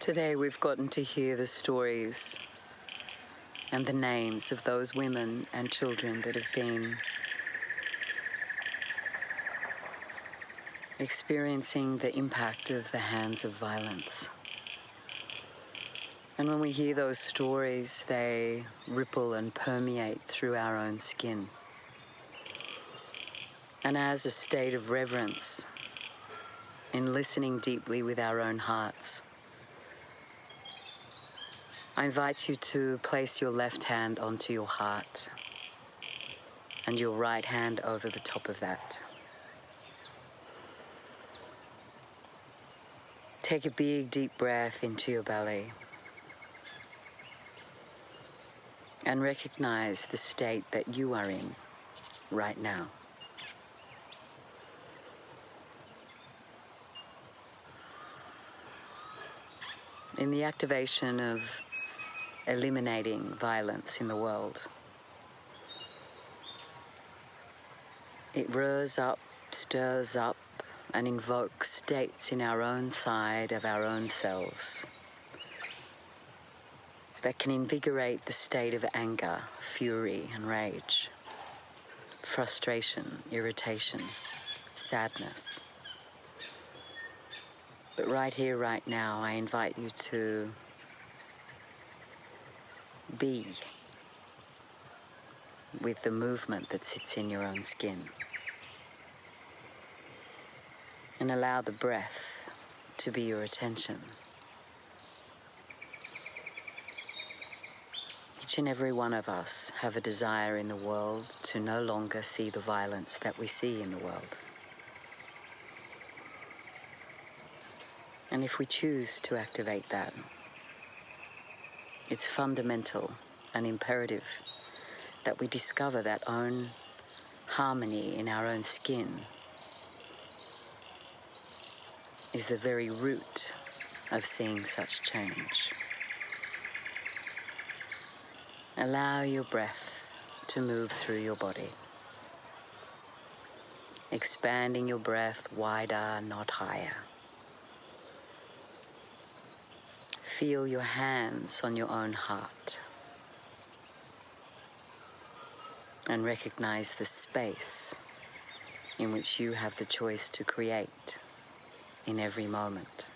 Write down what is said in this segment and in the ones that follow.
Today we've gotten to hear the stories and the names of those women and children that have been experiencing the impact of the hands of violence. And when we hear those stories, they ripple and permeate through our own skin. And as a state of reverence, in listening deeply with our own hearts, I invite you to place your left hand onto your heart and your right hand over the top of that. Take a big, deep breath into your belly and recognize the state that you are in right now. In the activation of eliminating violence in the world, it rose up, stirs up, and invokes states in our own side of our own cells that can invigorate the state of anger, fury, and rage, frustration, irritation, sadness. But right here, right now, I invite you to be with the movement that sits in your own skin. And allow the breath to be your attention. Each and every one of us have a desire in the world to no longer see the violence that we see in the world. And if we choose to activate that, it's fundamental and imperative that we discover that own harmony in our own skin is the very root of seeing such change. Allow your breath to move through your body, expanding your breath wider, not higher. Feel your hands on your own heart and recognize the space in which you have the choice to create in every moment.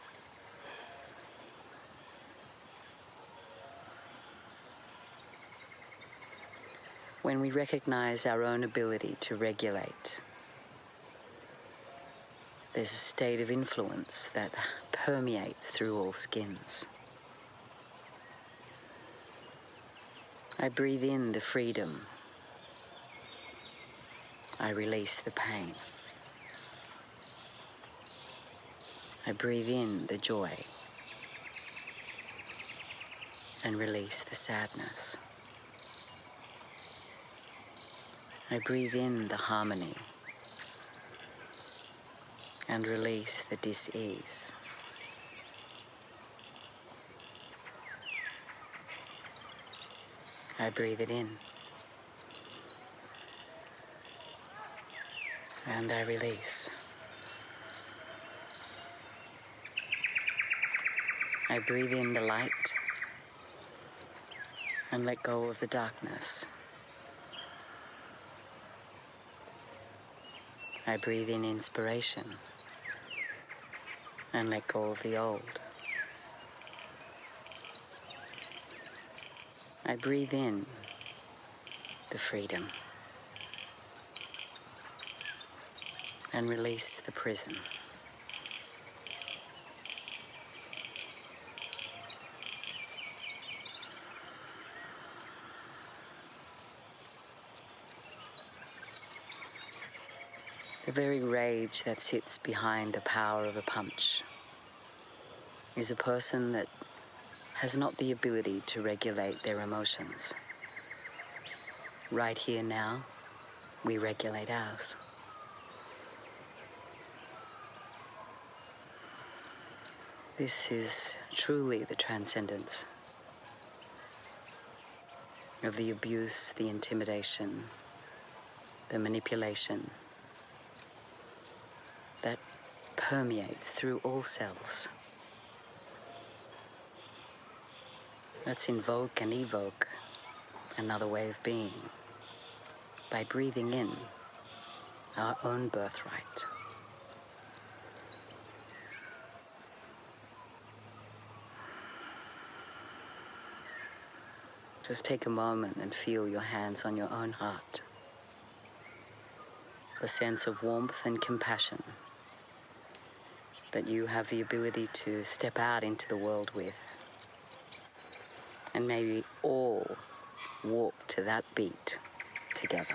When we recognize our own ability to regulate, there's a state of influence that permeates through all skins. I breathe in the freedom. I release the pain. I breathe in the joy and release the sadness. I breathe in the harmony and release the dis-ease. I breathe it in and I release. I breathe in the light and let go of the darkness. I breathe in inspiration and let go of the old. I breathe in the freedom and release the prison. The very rage that sits behind the power of a punch is a person that has not the ability to regulate their emotions. Right here now, we regulate ours. This is truly the transcendence of the abuse, the intimidation, the manipulation that permeates through all cells. Let's invoke and evoke another way of being by breathing in our own birthright. Just take a moment and feel your hands on your own heart. The sense of warmth and compassion that you have the ability to step out into the world with. And maybe all walk to that beat together.